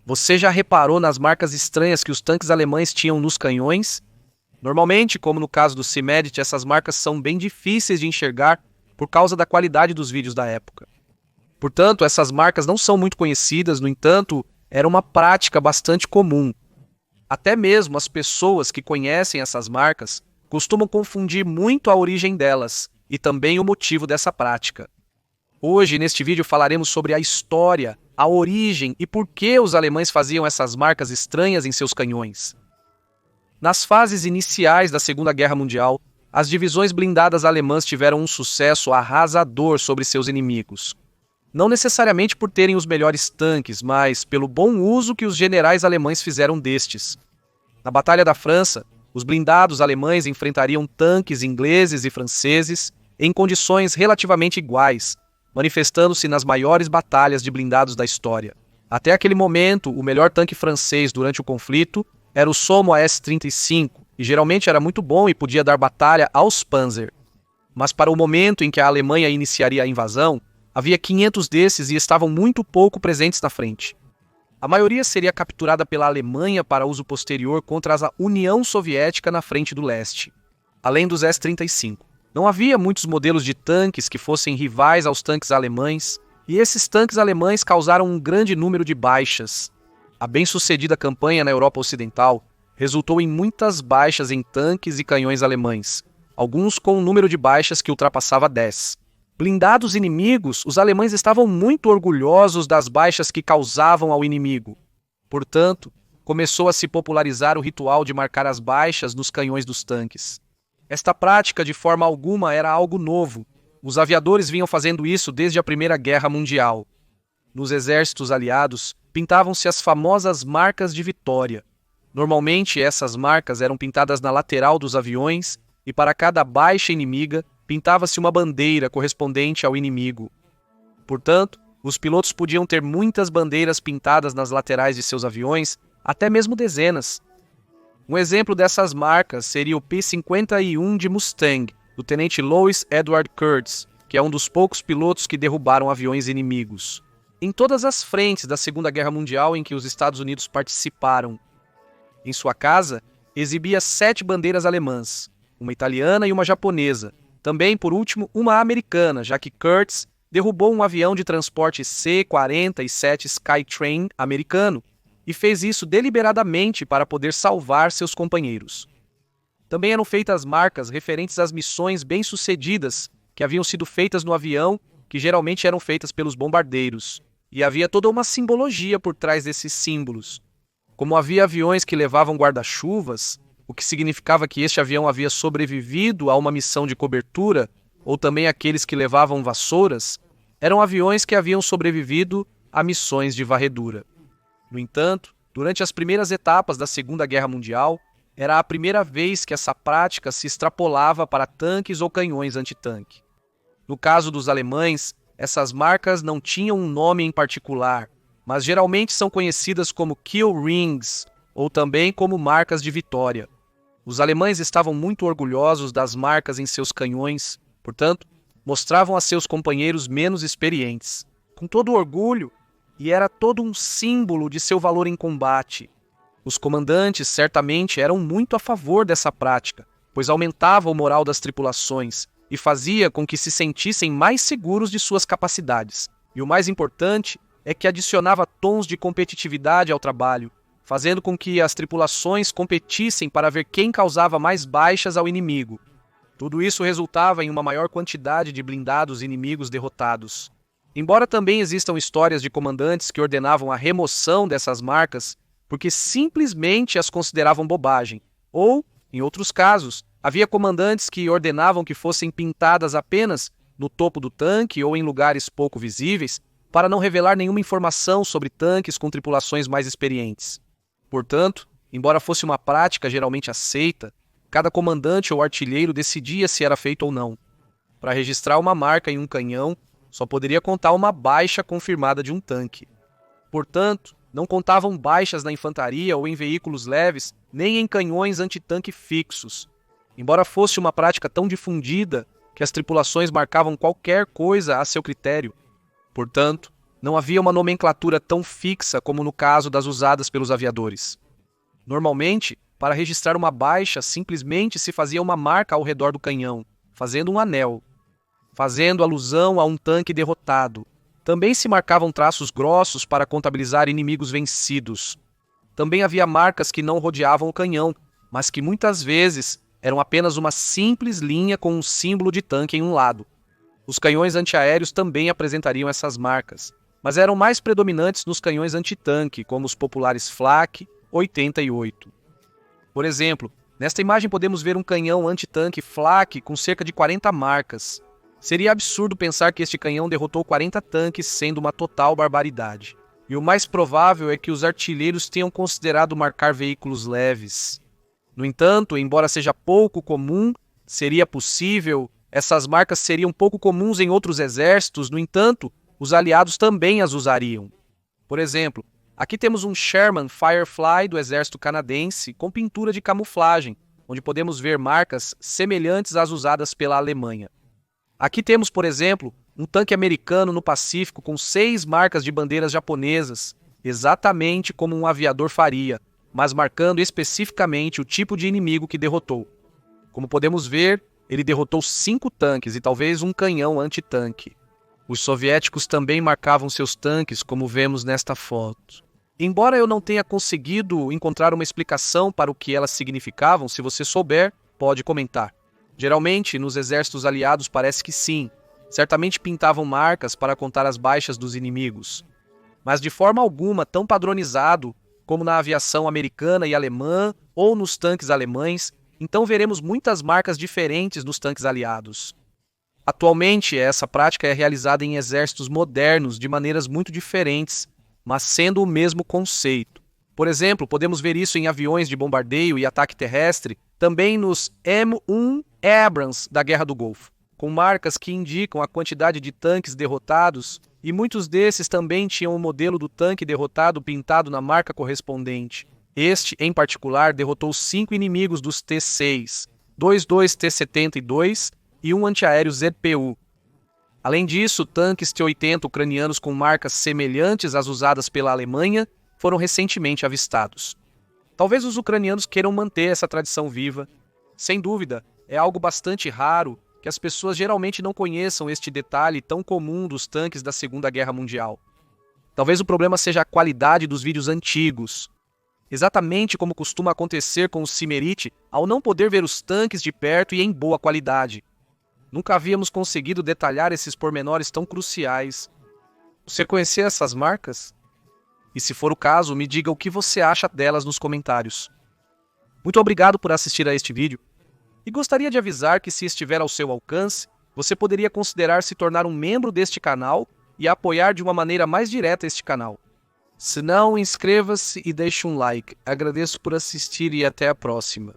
Você já reparou nas marcas estranhas que os tanques alemães tinham nos canhões? Normalmente, como no caso do Sea-Medit, essas marcas são bem difíceis de enxergar por causa da qualidade dos vídeos da época. Portanto, essas marcas não são muito conhecidas, no entanto, era uma prática bastante comum. Até mesmo as pessoas que conhecem essas marcas costumam confundir muito a origem delas e também o motivo dessa prática. Hoje, neste vídeo, falaremos sobre a história, a origem e por que os alemães faziam essas marcas estranhas em seus canhões. Nas fases iniciais da Segunda Guerra Mundial, as divisões blindadas alemãs tiveram um sucesso arrasador sobre seus inimigos. Não necessariamente por terem os melhores tanques, mas pelo bom uso que os generais alemães fizeram destes. Na Batalha da França, os blindados alemães enfrentariam tanques ingleses e franceses em condições relativamente iguais, manifestando-se nas maiores batalhas de blindados da história. Até aquele momento, o melhor tanque francês durante o conflito era o Somme AS-35, e geralmente era muito bom e podia dar batalha aos Panzer. Mas para o momento em que a Alemanha iniciaria a invasão, havia 500 desses e estavam muito pouco presentes na frente. A maioria seria capturada pela Alemanha para uso posterior contra a União Soviética na frente do leste, além dos S-35. Não havia muitos modelos de tanques que fossem rivais aos tanques alemães, e esses tanques alemães causaram um grande número de baixas. A bem-sucedida campanha na Europa Ocidental resultou em muitas baixas em tanques e canhões alemães, alguns com um número de baixas que ultrapassava 10. Blindados inimigos, os alemães estavam muito orgulhosos das baixas que causavam ao inimigo. Portanto, começou a se popularizar o ritual de marcar as baixas nos canhões dos tanques. Esta prática, de forma alguma, era algo novo. Os aviadores vinham fazendo isso desde a Primeira Guerra Mundial. Nos exércitos aliados, pintavam-se as famosas marcas de vitória. Normalmente, essas marcas eram pintadas na lateral dos aviões e para cada baixa inimiga, pintava-se uma bandeira correspondente ao inimigo. Portanto, os pilotos podiam ter muitas bandeiras pintadas nas laterais de seus aviões, até mesmo dezenas. Um exemplo dessas marcas seria o P-51 de Mustang, do tenente Louis Edward Kurtz, que é um dos poucos pilotos que derrubaram aviões inimigos. Em todas as frentes da Segunda Guerra Mundial em que os Estados Unidos participaram, em sua casa, exibia 7 bandeiras alemãs, uma italiana e uma japonesa. Também, por último, uma americana, já que Kurtz derrubou um avião de transporte C-47 Skytrain americano, e fez isso deliberadamente para poder salvar seus companheiros. Também eram feitas marcas referentes às missões bem-sucedidas que haviam sido feitas no avião, que geralmente eram feitas pelos bombardeiros, e havia toda uma simbologia por trás desses símbolos. Como havia aviões que levavam guarda-chuvas, o que significava que este avião havia sobrevivido a uma missão de cobertura, ou também aqueles que levavam vassouras, eram aviões que haviam sobrevivido a missões de varredura. No entanto, durante as primeiras etapas da Segunda Guerra Mundial, era a primeira vez que essa prática se extrapolava para tanques ou canhões antitanque. No caso dos alemães, essas marcas não tinham um nome em particular, mas geralmente são conhecidas como Kill Rings, ou também como marcas de vitória. Os alemães estavam muito orgulhosos das marcas em seus canhões, portanto, mostravam a seus companheiros menos experientes, com todo orgulho, e era todo um símbolo de seu valor em combate. Os comandantes certamente eram muito a favor dessa prática, pois aumentava o moral das tripulações e fazia com que se sentissem mais seguros de suas capacidades. E o mais importante é que adicionava tons de competitividade ao trabalho, fazendo com que as tripulações competissem para ver quem causava mais baixas ao inimigo. Tudo isso resultava em uma maior quantidade de blindados inimigos derrotados. Embora também existam histórias de comandantes que ordenavam a remoção dessas marcas porque simplesmente as consideravam bobagem, ou, em outros casos, havia comandantes que ordenavam que fossem pintadas apenas no topo do tanque ou em lugares pouco visíveis, para não revelar nenhuma informação sobre tanques com tripulações mais experientes. Portanto, embora fosse uma prática geralmente aceita, cada comandante ou artilheiro decidia se era feito ou não. Para registrar uma marca em um canhão, só poderia contar uma baixa confirmada de um tanque. Portanto, não contavam baixas na infantaria ou em veículos leves, nem em canhões antitanque fixos. Embora fosse uma prática tão difundida que as tripulações marcavam qualquer coisa a seu critério. Portanto, Não havia uma nomenclatura tão fixa como no caso das usadas pelos aviadores. Normalmente, para registrar uma baixa, simplesmente se fazia uma marca ao redor do canhão, fazendo um anel, fazendo alusão a um tanque derrotado. Também se marcavam traços grossos para contabilizar inimigos vencidos. Também havia marcas que não rodeavam o canhão, mas que muitas vezes eram apenas uma simples linha com um símbolo de tanque em um lado. Os canhões antiaéreos também apresentariam essas marcas, mas eram mais predominantes nos canhões antitanque, como os populares Flak 88. Por exemplo, nesta imagem podemos ver um canhão antitanque Flak com cerca de 40 marcas. Seria absurdo pensar que este canhão derrotou 40 tanques, sendo uma total barbaridade. E o mais provável é que os artilheiros tenham considerado marcar veículos leves. No entanto, embora seja pouco comum, seria possível, essas marcas seriam pouco comuns em outros exércitos, no entanto, os aliados também as usariam. Por exemplo, aqui temos um Sherman Firefly do exército canadense com pintura de camuflagem, onde podemos ver marcas semelhantes às usadas pela Alemanha. Aqui temos, por exemplo, um tanque americano no Pacífico com 6 marcas de bandeiras japonesas, exatamente como um aviador faria, mas marcando especificamente o tipo de inimigo que derrotou. Como podemos ver, ele derrotou 5 tanques e talvez um canhão antitanque. Os soviéticos também marcavam seus tanques, como vemos nesta foto. Embora eu não tenha conseguido encontrar uma explicação para o que elas significavam, se você souber, pode comentar. Geralmente, nos exércitos aliados parece que sim. Certamente pintavam marcas para contar as baixas dos inimigos. Mas de forma alguma tão padronizado como na aviação americana e alemã ou nos tanques alemães, então veremos muitas marcas diferentes nos tanques aliados. Atualmente, essa prática é realizada em exércitos modernos de maneiras muito diferentes, mas sendo o mesmo conceito. Por exemplo, podemos ver isso em aviões de bombardeio e ataque terrestre, também nos M1 Abrams da Guerra do Golfo, com marcas que indicam a quantidade de tanques derrotados, e muitos desses também tinham o modelo do tanque derrotado pintado na marca correspondente. Este, em particular, derrotou 5 inimigos dos T-6, 2 T-72 e um antiaéreo ZPU. Além disso, tanques T-80 ucranianos com marcas semelhantes às usadas pela Alemanha foram recentemente avistados. Talvez os ucranianos queiram manter essa tradição viva. Sem dúvida, é algo bastante raro que as pessoas geralmente não conheçam este detalhe tão comum dos tanques da Segunda Guerra Mundial. Talvez o problema seja a qualidade dos vídeos antigos. Exatamente como costuma acontecer com o Cimerite, ao não poder ver os tanques de perto e em boa qualidade. Nunca havíamos conseguido detalhar esses pormenores tão cruciais. Você conhecia essas marcas? E se for o caso, me diga o que você acha delas nos comentários. Muito obrigado por assistir a este vídeo. E gostaria de avisar que, se estiver ao seu alcance, você poderia considerar se tornar um membro deste canal e apoiar de uma maneira mais direta este canal. Se não, inscreva-se e deixe um like. Agradeço por assistir e até a próxima.